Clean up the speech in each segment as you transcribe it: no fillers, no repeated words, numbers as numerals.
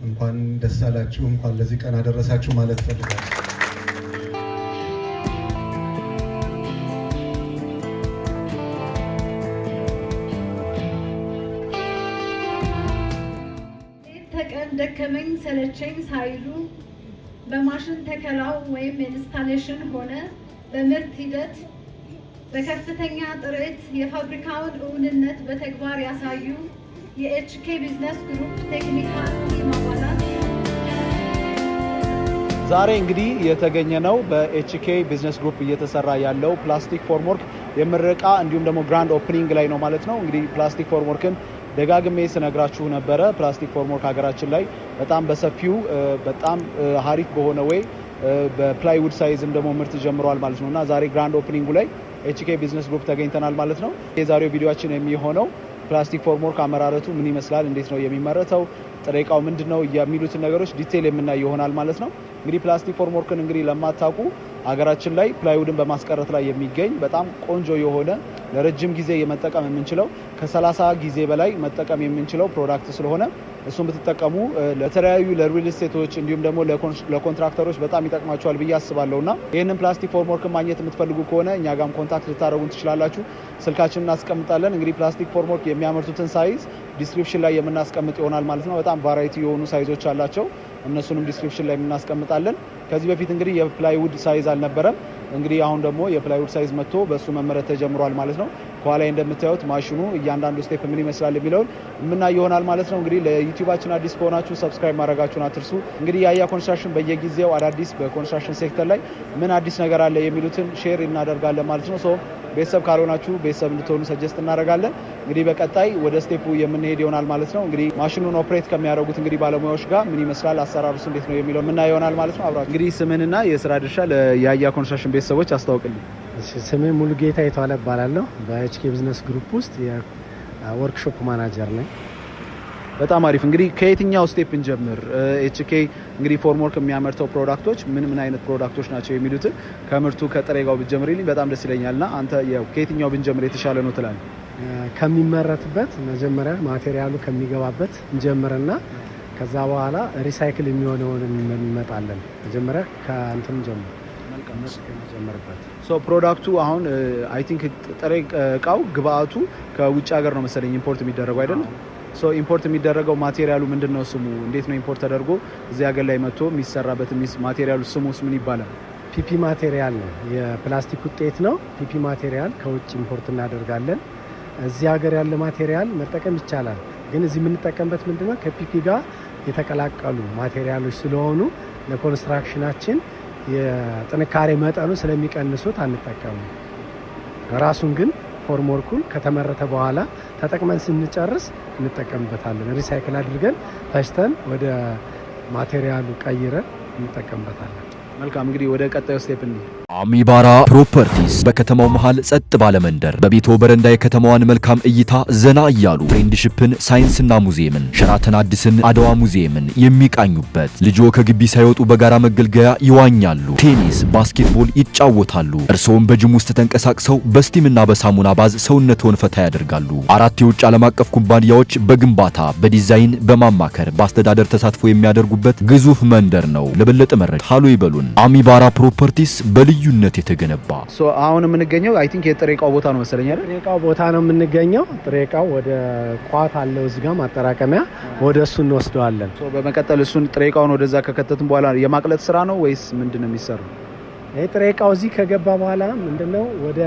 እንኳን ደስ አላችሁ እንኳን ለዚህ ቀን አደረሳችሁ ማለት ፈልጋለሁ። ተቀን ደከመኝ ሰለቸኝ ሳይሉ በማሽን ተከላው ወይም ኢንስታሌሽን ሆነ በምርት ሂደት በከፍተኛ ጥረት የፋብሪካውን እውንነት በተግባር ያሳዩ የኤችኬ ቢዝነስ ግሩፕ ቴክኒካል ቲም አባላት ዛሬ እንግዲህ የተገኘነው በኤችኬ ቢዝነስ ግሩፕ እየተሰራ ያለው ፕላስቲክ ፎርምወርክ የምረቃ እንዲሁም ደግሞ ግራንድ ኦፕኒንግ ላይ ነው ማለት ነው። እንግዲህ ፕላስቲክ ፎርምወርክን ደጋግሜ ስነግራችሁ ነበረ። ፕላስቲክ ፎርምወርክ ሀገራችን ላይ በጣም በሰፊው በጣም ሀሪፍ በሆነ ወይ በፕላይውድ ሳይዝም ደግሞ ምርት ጀምሯል ማለት ነውና ዛሬ ግራንድ ኦፕኒንጉ ላይ ኤችኬ ቢዝነስ ግሩፕ ተገኝተናል ማለት ነው። የዛሬው ቪዲዮአችን የሚሆነው ፕላስቲክ ፎርምወርክ አመራረቱ ምን ይመስላል፣ እንዴት ነው የሚመረተው፣ ጥሬ ዕቃው ምንድነው የሚሉትን ነገሮች ዲቴል የምናይ ይሆናል ማለት ነው። እንግዲህ ፕላስቲክ ፎርምወርክን እንግዲህ ለማታውቁ ሀገራችን ላይ ፕላይውድን በማስቀረት ላይ የሚገኝ በጣም ቆንጆ የሆነ ለረጅም ጊዜ የመጠቀም የምንችለው ከ30 ጊዜ በላይ መጠቀም የምንችለው ፕሮዳክት ስለሆነ እሱን ብትጠቀሙ ለተለያዩ ለሪል ስቴቶች እንዲሁም ደግሞ ለኮንትራክተሮች በጣም ይጠቅማቸዋል ብዬ አስባለሁና ይህንን ፕላስቲክ ፎርምወርክን ማግኘት የምትፈልጉ ከሆነ እኛ ጋርም ኮንታክት ልታደርጉን ትችላላችሁ። ስልካችንን እናስቀምጣለን። እንግዲህ ፕላስቲክ ፎርምወርክ የሚያመርቱትን ሳይዝ ዲስክሪፕሽን ላይ የምናስቀምጥ ይሆናል ማለት ነው። በጣም ቫራይቲ የሆኑ ሳይዞች አላቸው። እነሱንም ዲስክሪፕሽን ላይ የምናስቀምጣለን። ከዚህ በፊት እንግዲህ የፕላይውድ ሳይዝ አልነበረም። እንግዲህ አሁን ደግሞ የፕላይውድ ሳይዝ መጥቶ በሱ መመረት ተጀምሯል ማለት ነው። ከኋላ እንደምታዩት ማሽኑ እያንዳንዱ ስቴፕ ምን ይመስላል የሚለውን የምናይ ይሆናል ማለት ነው። እንግዲህ ለዩቲዩባችን አዲስ ከሆናችሁ ሰብስክራይብ ማድረጋችሁን አትርሱ። እንግዲህ ያያ ኮንስትራክሽን በየጊዜው አዳዲስ በኮንስትራክሽን ሴክተር ላይ ምን አዲስ ነገር አለ የሚሉትን ሼር እናደርጋለን ማለት ነው። ሶ ቤተሰብ ካልሆናችሁ ቤተሰብ እንድትሆኑ ሰጀስት እናደርጋለን። እንግዲህ በቀጣይ ወደ ስቴፑ የምንሄድ ይሆናል ማለት ነው። እንግዲህ ማሽኑን ኦፕሬት ከሚያደርጉት እንግዲህ ባለሙያዎች ጋር ምን ይመስላል አሰራሩስ እንዴት ነው የሚለው የምናይ ይሆናል ማለት ነው። አብራችሁ እንግዲህ ስምህንና የስራ ድርሻ ለያያ ኮንስትራክሽን ቤተሰቦች አስተዋውቅልኝ። ስሜ ሙሉጌታ የተዋለ እባላለሁ። በኤችኬ ቢዝነስ ግሩፕ ውስጥ የወርክሾፕ ማናጀር ነኝ። በጣም አሪፍ። እንግዲህ ከየትኛው ስቴፕ እንጀምር? ኤችኬ እንግዲህ ፎርምወርክ የሚያመርተው ፕሮዳክቶች ምን አይነት ፕሮዳክቶች ናቸው የሚሉትን ከምርቱ ከጥሬ ዕቃው ብትጀምሪልኝ በጣም ደስ ይለኛልና አንተ ከየትኛው ብንጀምር የተሻለ ነው ትላለህ? ከሚመረትበት መጀመሪያ ማቴሪያሉ ከሚገባበት እንጀምርና ከዛ በኋላ ሪሳይክል የሚሆነውን እንመጣለን። መጀመሪያ ከእንትን ጀምር ጀምርበት። ሶ ፕሮዳክቱ አሁን አይ ቲንክ ጥሬ ዕቃው ግብአቱ ከውጭ ሀገር ነው መሰለኝ ኢምፖርት የሚደረገው አይደለም? ሶ ኢምፖርት የሚደረገው ማቴሪያሉ ምንድነው ስሙ? እንዴት ነው ኢምፖርት ተደርጎ እዚህ ሀገር ላይ መጥቶ የሚሰራበት ማቴሪያሉ ስሙስ ምን ይባላል? ፒፒ ማቴሪያል ነው። የፕላስቲክ ውጤት ነው። ፒፒ ማቴሪያል ከውጭ ኢምፖርት እናደርጋለን። እዚህ ሀገር ያለ ማቴሪያል መጠቀም ይቻላል፣ ግን እዚህ የምንጠቀምበት ምንድነው ከፒፒ ጋር የተቀላቀሉ ማቴሪያሎች ስለሆኑ ለኮንስትራክሽናችን የጥንካሬ መጠኑ ስለሚቀንሱት አንጠቀሙ። ራሱን ግን ፎርምወርኩን ከተመረተ በኋላ ተጠቅመን ስንጨርስ እንጠቀምበታለን። ሪሳይክል አድርገን ፈጭተን ወደ ማቴሪያሉ ቀይረን እንጠቀምበታለን። መልካም እንግዲህ ወደ ቀጣዩ ስቴፕ እንሂድ። አሚባራ ፕሮፐርቲስ በከተማው መሃል ጸጥ ባለ መንደር በቤቶ በረንዳ የከተማዋን መልካም እይታ ዘና እያሉ ፍሬንድሺፕን፣ ሳይንስና ሙዚየምን፣ ሸራተን አዲስን፣ አድዋ ሙዚየምን የሚቃኙበት ልጆ ከግቢ ሳይወጡ በጋራ መገልገያ ይዋኛሉ፣ ቴኒስ፣ ባስኬትቦል ይጫወታሉ። እርስዎም በጅም ውስጥ ተንቀሳቅሰው በስቲምና በሳሙና ባዝ ሰውነትዎን ፈታ ያደርጋሉ። 4 የውጭ ዓለም አቀፍ ኩባንያዎች በግንባታ በዲዛይን በማማከር በአስተዳደር ተሳትፎ የሚያደርጉበት ግዙፍ መንደር ነው። ለበለጠ መረጃ ሃሎ ይበሉን። አሚባራ ፕሮፐርቲስ በልዩነት የተገነባ አሁን የምንገኘው አይ ቲንክ የጥሬ ዕቃው ቦታ ነው መሰለኝ አይደል? ጥሬ ዕቃው ቦታ ነው የምንገኘው። ጥሬ ዕቃው ወደ ቋት አለው እዚህ ጋር ማጠራቀሚያ፣ ወደ እሱ እንወስደዋለን። በመቀጠል እሱን ጥሬ ዕቃውን ወደዛ ከከተትን በኋላ የማቅለጥ ስራ ነው ወይስ ምንድነው የሚሰራው? ይሄ ጥሬ ዕቃው እዚህ ከገባ በኋላ ምንድነው ወደ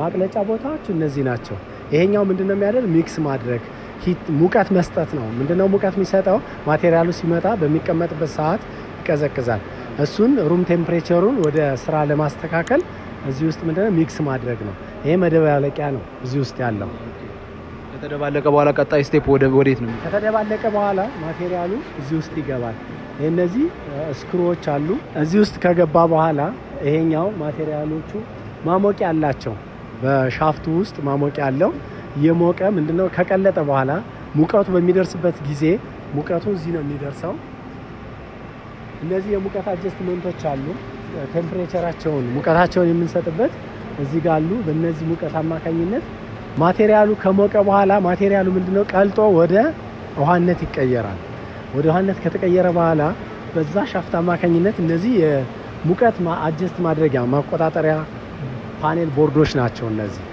ማቅለጫ ቦታዎች እነዚህ ናቸው። ይሄኛው ምንድነው የሚያደርግ ሚክስ ማድረግ ሂት ሙቀት መስጠት ነው። ምንድነው ሙቀት የሚሰጠው? ማቴሪያሉ ሲመጣ በሚቀመጥበት ሰዓት ይቀዘቅዛል። እሱን ሩም ቴምፕሬቸሩን ወደ ስራ ለማስተካከል እዚህ ውስጥ ምንድነው ሚክስ ማድረግ ነው። ይሄ መደባለቂያ ነው እዚህ ውስጥ ያለው። ከተደባለቀ በኋላ ቀጣይ ስቴፕ ወዴት ነው? ከተደባለቀ በኋላ ማቴሪያሉ እዚህ ውስጥ ይገባል። እነዚህ ስክሩዎች አሉ። እዚህ ውስጥ ከገባ በኋላ ይሄኛው ማቴሪያሎቹ ማሞቂያ አላቸው። በሻፍቱ ውስጥ ማሞቂያ አለው። የሞቀ ምንድነው ከቀለጠ በኋላ ሙቀቱ በሚደርስበት ጊዜ ሙቀቱ እዚህ ነው የሚደርሰው። እነዚህ የሙቀት አጀስትመንቶች አሉ። ቴምፕሬቸራቸውን ሙቀታቸውን የምንሰጥበት እዚህ ጋር አሉ። በእነዚህ ሙቀት አማካኝነት ማቴሪያሉ ከሞቀ በኋላ ማቴሪያሉ ምንድነው ቀልጦ ወደ ውሃነት ይቀየራል። ወደ ውሃነት ከተቀየረ በኋላ በዛ ሻፍት አማካኝነት እነዚህ የሙቀት አጀስት ማድረጊያ ማቆጣጠሪያ ፓኔል ቦርዶች ናቸው እነዚህ።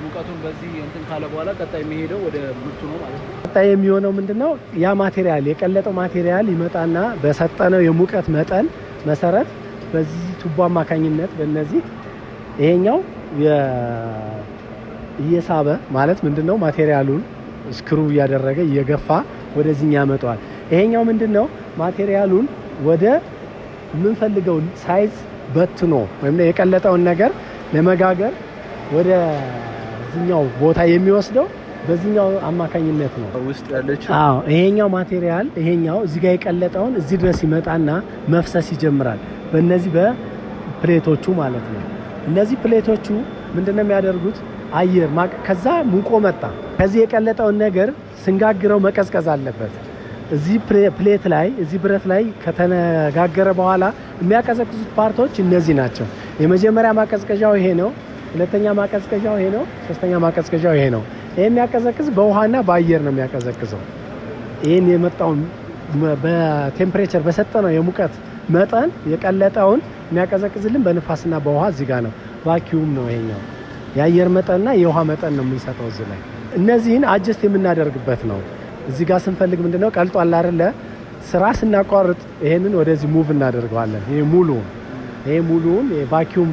ሙቀቱን በዚህ እንትን ካለ በኋላ ቀጣይ የሚሄደው ወደ ምርቱ ነው ማለት ነው። ቀጣይ የሚሆነው ምንድነው ያ ማቴሪያል የቀለጠው ማቴሪያል ይመጣና በሰጠነው የሙቀት መጠን መሰረት በዚህ ቱቦ አማካኝነት በእነዚህ ይሄኛው እየሳበ ማለት ምንድነው ማቴሪያሉን ስክሩ እያደረገ እየገፋ ወደዚህ ያመጣዋል። ይሄኛው ምንድነው ማቴሪያሉን ወደ የምንፈልገው ሳይዝ በትኖ ወይም የቀለጠውን ነገር ለመጋገር ወደ እዚህኛው ቦታ የሚወስደው በዚህኛው አማካኝነት ነው ውስጥ ያለችው። ይሄኛው ማቴሪያል ይሄኛው እዚህ ጋር የቀለጠውን እዚህ ድረስ ይመጣና መፍሰስ ይጀምራል በእነዚህ በፕሌቶቹ ማለት ነው። እነዚህ ፕሌቶቹ ምንድነው የሚያደርጉት አየር ከዛ ሙቆ መጣ። ከዚህ የቀለጠውን ነገር ስንጋግረው መቀዝቀዝ አለበት። እዚህ ፕሌት ላይ እዚህ ብረት ላይ ከተነጋገረ በኋላ የሚያቀዘቅዙት ፓርቶች እነዚህ ናቸው። የመጀመሪያ ማቀዝቀዣው ይሄ ነው። ሁለተኛ ማቀዝቀዣው ይሄ ነው። ሶስተኛ ማቀዝቀዣው ይሄ ነው። ይሄ የሚያቀዘቅዝ በውሃና በአየር ነው የሚያቀዘቅዘው። ይሄን የመጣውን በቴምፕሬቸር በሰጠነው የሙቀት መጠን የቀለጠውን የሚያቀዘቅዝልን በንፋስና በውሃ እዚህ ጋር ነው። ቫኪዩም ነው ይሄኛው። የአየር መጠንና የውሃ መጠን ነው የምንሰጠው እዚህ ላይ። እነዚህን አጀስት የምናደርግበት ነው። እዚህ ጋር ስንፈልግ ምንድነው ቀልጧል አይደለ? ስራ ስናቋርጥ ይሄንን ወደዚህ ሙቭ እናደርገዋለን። ይሄ ሙሉውን የቫኪዩም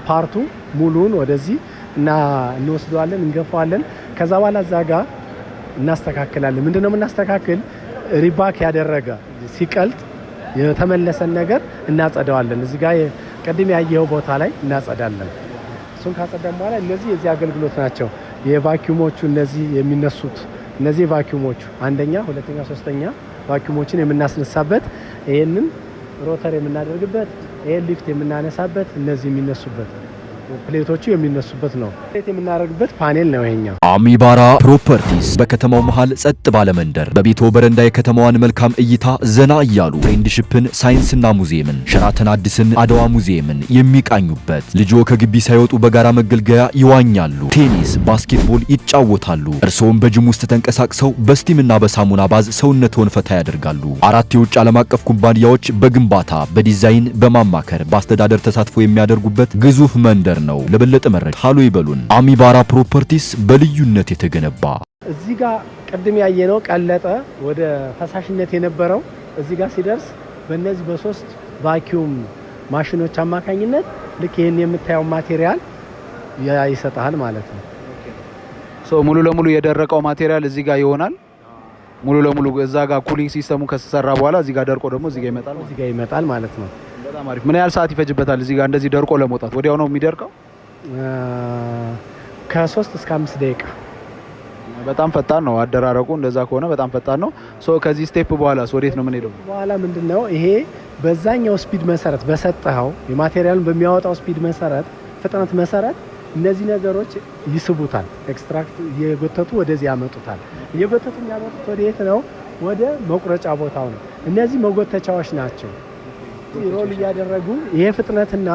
ፓርቱ ሙሉውን ወደዚህ እንወስደዋለን፣ እንገፋዋለን። ከዛ በኋላ እዛ ጋር እናስተካክላለን። ምንድነው የምናስተካክል? ሪባክ ያደረገ ሲቀልጥ የተመለሰን ነገር እናጸዳዋለን። እዚህ ጋር ቅድም ያየው ቦታ ላይ እናጸዳለን። እሱን ካጸዳን በኋላ እነዚህ የዚህ አገልግሎት ናቸው። የቫኪዩሞቹ እነዚህ የሚነሱት እነዚህ ቫኪዩሞቹ አንደኛ፣ ሁለተኛ፣ ሶስተኛ ቫኪዩሞችን የምናስነሳበት ይሄንን ሮተር የምናደርግበት ይሄን ሊፍት የምናነሳበት እነዚህ የሚነሱበት ፕሌቶቹ የሚነሱበት ነው። ፕሌት የምናደርግበት ፓኔል ነው ይሄኛው። አሚባራ ፕሮፐርቲስ በከተማው መሃል ጸጥ ባለ መንደር በቤቶ በረንዳ የከተማዋን መልካም እይታ ዘና እያሉ ፍሬንድሺፕን፣ ሳይንስና ሙዚየምን፣ ሸራተን አዲስን፣ አድዋ ሙዚየምን የሚቃኙበት ልጆ ከግቢ ሳይወጡ በጋራ መገልገያ ይዋኛሉ፣ ቴኒስ፣ ባስኬትቦል ይጫወታሉ። እርስዎም በጅም ውስጥ ተንቀሳቅሰው በስቲምና በሳሙና ባዝ ሰውነትዎን ፈታ ያደርጋሉ። 4 የውጭ ዓለም አቀፍ ኩባንያዎች በግንባታ በዲዛይን በማማከር በአስተዳደር ተሳትፎ የሚያደርጉበት ግዙፍ መንደር ነው። ለበለጠ መረጃ ሃሎ ይበሉን። አሚባራ ፕሮፐርቲስ በልዩነት የተገነባ እዚህ ጋር ቅድም ያየነው ቀለጠ ወደ ፈሳሽነት የነበረው እዚህ ጋር ሲደርስ በእነዚህ በሶስት ቫኪዩም ማሽኖች አማካኝነት ልክ ይሄን የምታየው ማቴሪያል ይሰጣል ማለት ነው። ሙሉ ለሙሉ የደረቀው ማቴሪያል እዚህ ጋር ይሆናል። ሙሉ ለሙሉ እዛ ጋር ኩሊንግ ሲስተሙ ከተሰራ በኋላ እዚህ ጋር ደርቆ ደግሞ እዚህ ጋር ይመጣል ማለት ነው። በጣም አሪፍ። ምን ያህል ሰዓት ይፈጅበታል እዚህ ጋር እንደዚህ ደርቆ ለመውጣት? ወዲያው ነው የሚደርቀው? ከ3 እስከ 5 ደቂቃ። በጣም ፈጣን ነው አደራረቁ። እንደዛ ከሆነ በጣም ፈጣን ነው። ከዚህ ስቴፕ በኋላ ወዴት ነው የምንሄደው? በኋላ ምንድነው ይሄ በዛኛው ስፒድ መሰረት በሰጠው የማቴሪያሉን በሚያወጣው ስፒድ መሰረት ፍጥነት መሰረት እነዚህ ነገሮች ይስቡታል። ኤክስትራክት እየጎተቱ ወደዚህ ያመጡታል። እየጎተቱ የሚያመጡት ወዴት ነው? ወደ መቁረጫ ቦታው ነው። እነዚህ መጎተቻዎች ናቸው። ሮል እያደረጉ ይሄ ፍጥነትና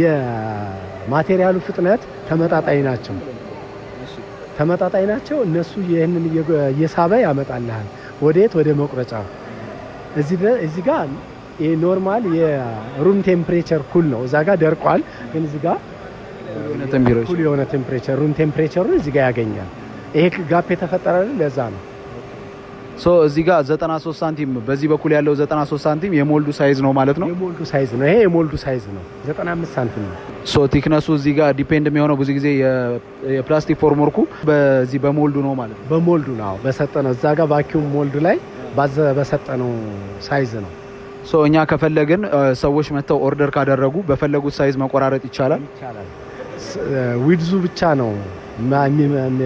የማቴሪያሉ ፍጥነት ተመጣጣኝ ናቸው። እነሱ ይሄንን እየሳበ ያመጣልሃል። ወዴት? ወደ መቁረጫው። እዚህ ጋር ኖርማል የሩም ቴምፕሬቸር ኩል ነው። እዛ ጋር ደርቋል፣ ግን እዚህ ጋር ኩል የሆነ ቴምፕሬቸር ሩም ቴምፕሬቸሩን እዚህ ጋር ያገኛል። ይሄ ጋፕ የተፈጠረልን ለዛ ነው። እዚህ ጋር 93 ሳንቲም በዚህ በኩል ያለው 93 ሳንቲም የሞልዱ ሳይዝ ነው ማለት ነው። የሞልዱ ሳይዝ ነው። ይሄ የሞልዱ ሳይዝ ነው። 95 ሳንቲም ነው። ቲክነሱ እዚህ ጋር ዲፔንድ የሚሆነው ብዙ ጊዜ የፕላስቲክ ፎርምወርኩ በዚህ በሞልዱ ነው ማለት ነው። በሞልዱ ነው በሰጠነው እዛ ጋር ቫኪዩም ሞልዱ ላይ በሰጠነው ሳይዝ ነው። እኛ ከፈለግን ሰዎች መተው ኦርደር ካደረጉ በፈለጉት ሳይዝ መቆራረጥ ይቻላል። ዊድዙ ብቻ ነው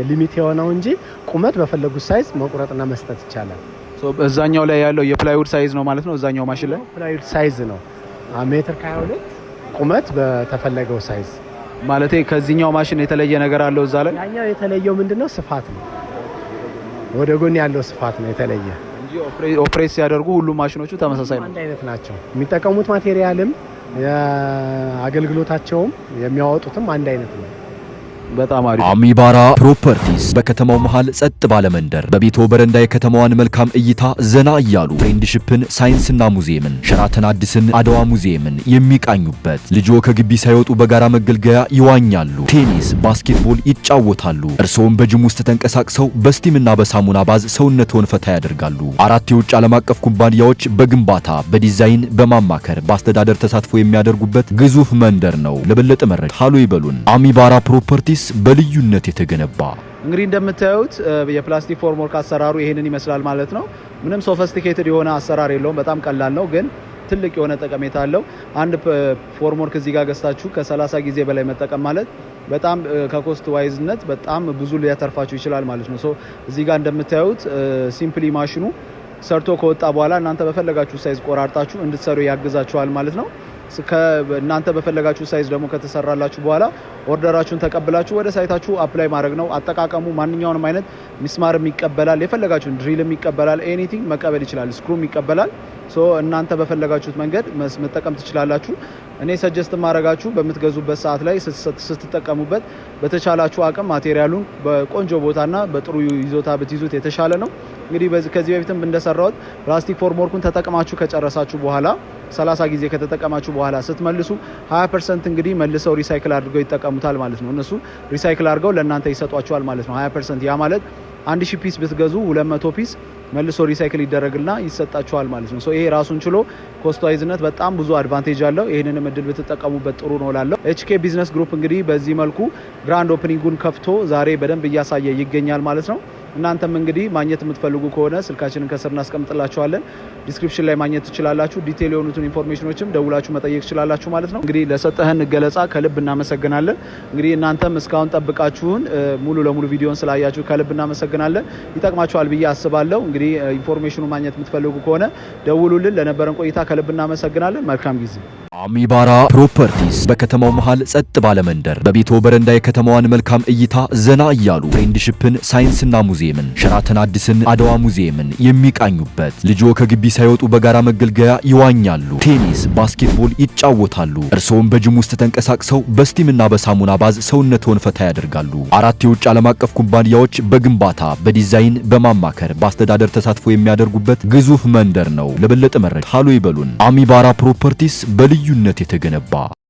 ሊሚት የሆነው እንጂ ቁመት በፈለጉት ሳይዝ መቁረጥና መስጠት ይቻላል። እዛኛው ላይ ያለው የፕላይውድ ሳይዝ ነው ማለት ነው። እዛኛው ማሽን ላይ ፕላይውድ ሳይዝ ነው። ሜትር ከ22 ቁመት በተፈለገው ሳይዝ ማለት ከዚህኛው ማሽን የተለየ ነገር አለው እዛ ላይ? ያኛው የተለየው ምንድነው? ስፋት ነው። ወደ ጎን ያለው ስፋት ነው የተለየ እንጂ ኦፕሬት ሲያደርጉ ሁሉም ማሽኖቹ ተመሳሳይ ነው፣ አንድ አይነት ናቸው። የሚጠቀሙት ማቴሪያልም አገልግሎታቸውም የሚያወጡትም አንድ አይነት ነው። በጣም አሪፍ። አሚባራ ፕሮፐርቲስ በከተማው መሃል ጸጥ ባለ መንደር በቤቶ በረንዳ የከተማዋን መልካም እይታ ዘና እያሉ ፍሬንድሺፕን፣ ሳይንስና ሙዚየምን፣ ሸራተን አዲስን፣ አድዋ ሙዚየምን የሚቃኙበት ልጆ ከግቢ ሳይወጡ በጋራ መገልገያ ይዋኛሉ፣ ቴኒስ፣ ባስኬትቦል ይጫወታሉ። እርስዎም በጅም ውስጥ ተንቀሳቅሰው በስቲምና በሳሙና ባዝ ሰውነትዎን ፈታ ያደርጋሉ። 4 የውጭ ዓለም አቀፍ ኩባንያዎች በግንባታ በዲዛይን በማማከር በአስተዳደር ተሳትፎ የሚያደርጉበት ግዙፍ መንደር ነው። ለበለጠ መረጃ ሃሎ ይበሉን። አሚባራ ፕሮፐርቲስ በልዩነት የተገነባ እንግዲህ እንደምታዩት የፕላስቲክ ፎርምወርክ አሰራሩ ይሄንን ይመስላል ማለት ነው። ምንም ሶፊስቲኬትድ የሆነ አሰራር የለውም። በጣም ቀላል ነው፣ ግን ትልቅ የሆነ ጠቀሜታ አለው። አንድ ፎርምወርክ እዚህ ጋር ገዝታችሁ ከ30 ጊዜ በላይ መጠቀም ማለት በጣም ከኮስት ዋይዝነት በጣም ብዙ ሊያተርፋችሁ ይችላል ማለት ነው። ሶ እዚህ ጋር እንደምታዩት ሲምፕሊ ማሽኑ ሰርቶ ከወጣ በኋላ እናንተ በፈለጋችሁ ሳይዝ ቆራርጣችሁ እንድትሰሩ ያግዛችኋል ማለት ነው። እናንተ በፈለጋችሁ ሳይዝ ደግሞ ከተሰራላችሁ በኋላ ኦርደራችሁን ተቀብላችሁ ወደ ሳይታችሁ አፕላይ ማድረግ ነው። አጠቃቀሙ ማንኛውንም አይነት ሚስማርም ይቀበላል፣ የፈለጋችሁን ድሪልም ይቀበላል፣ ኤኒቲንግ መቀበል ይችላል፣ ስክሩም ይቀበላል። ሶ እናንተ በፈለጋችሁት መንገድ መጠቀም ትችላላችሁ። እኔ ሰጀስት ማድረጋችሁ በምትገዙበት ሰዓት ላይ ስትጠቀሙበት በተቻላችሁ አቅም ማቴሪያሉን በቆንጆ ቦታና በጥሩ ይዞታ ብትይዙት የተሻለ ነው። እንግዲህ ከዚህ በፊትም እንደሰራሁት ፕላስቲክ ፎርምወርኩን ተጠቅማችሁ ከጨረሳችሁ በኋላ 30 ጊዜ ከተጠቀማችሁ በኋላ ስትመልሱ 20% እንግዲህ መልሰው ሪሳይክል አድርገው ይጠቀሙታል ማለት ነው። እነሱ ሪሳይክል አድርገው ለእናንተ ይሰጧቸዋል ማለት ነው 20%። ያ ማለት 1000 ፒስ ብትገዙ 200 ፒስ መልሶ ሪሳይክል ይደረግልና ይሰጣቸዋል ማለት ነው። ሶ ይሄ ራሱን ችሎ ኮስት ዋይዝነት በጣም ብዙ አድቫንቴጅ አለው። ይሄንንም እድል ብትጠቀሙበት ጥሩ ነው ላለው ኤችኬ ቢዝነስ ግሩፕ እንግዲህ በዚህ መልኩ ግራንድ ኦፕኒንጉን ከፍቶ ዛሬ በደንብ እያሳየ ይገኛል ማለት ነው። እናንተም እንግዲህ ማግኘት የምትፈልጉ ከሆነ ስልካችንን ከስር እናስቀምጥላችኋለን። ዲስክሪፕሽን ላይ ማግኘት ትችላላችሁ። ዲቴል የሆኑትን ኢንፎርሜሽኖችም ደውላችሁ መጠየቅ ትችላላችሁ ማለት ነው። እንግዲህ ለሰጠህን ገለጻ ከልብ እናመሰግናለን። እንግዲህ እናንተም እስካሁን ጠብቃችሁን ሙሉ ለሙሉ ቪዲዮን ስላያችሁ ከልብ እናመሰግናለን። ይጠቅማችኋል ብዬ አስባለሁ። እንግዲህ ኢንፎርሜሽኑ ማግኘት የምትፈልጉ ከሆነ ደውሉልን። ለነበረን ቆይታ ከልብ እናመሰግናለን። መልካም ጊዜ። አሚባራ ፕሮፐርቲስ በከተማው መሃል ጸጥ ባለ መንደር በቤቶ በረንዳ የከተማዋን መልካም እይታ ዘና እያሉ ፍሬንድሺፕን፣ ሳይንስና ሙዚየምን፣ ሸራተን አዲስን፣ አድዋ ሙዚየምን የሚቃኙበት ልጆ ከግቢ ሳይወጡ በጋራ መገልገያ ይዋኛሉ፣ ቴኒስ፣ ባስኬትቦል ይጫወታሉ። እርስዎም በጅም ውስጥ ተንቀሳቅሰው በስቲምና በሳሙና ባዝ ሰውነትዎን ፈታ ያደርጋሉ። 4 የውጭ ዓለም አቀፍ ኩባንያዎች በግንባታ በዲዛይን በማማከር በአስተዳደር ተሳትፎ የሚያደርጉበት ግዙፍ መንደር ነው። ለበለጠ መረጃ ሃሎ ይበሉን። አሚባራ ፕሮፐርቲስ በልዩነት የተገነባ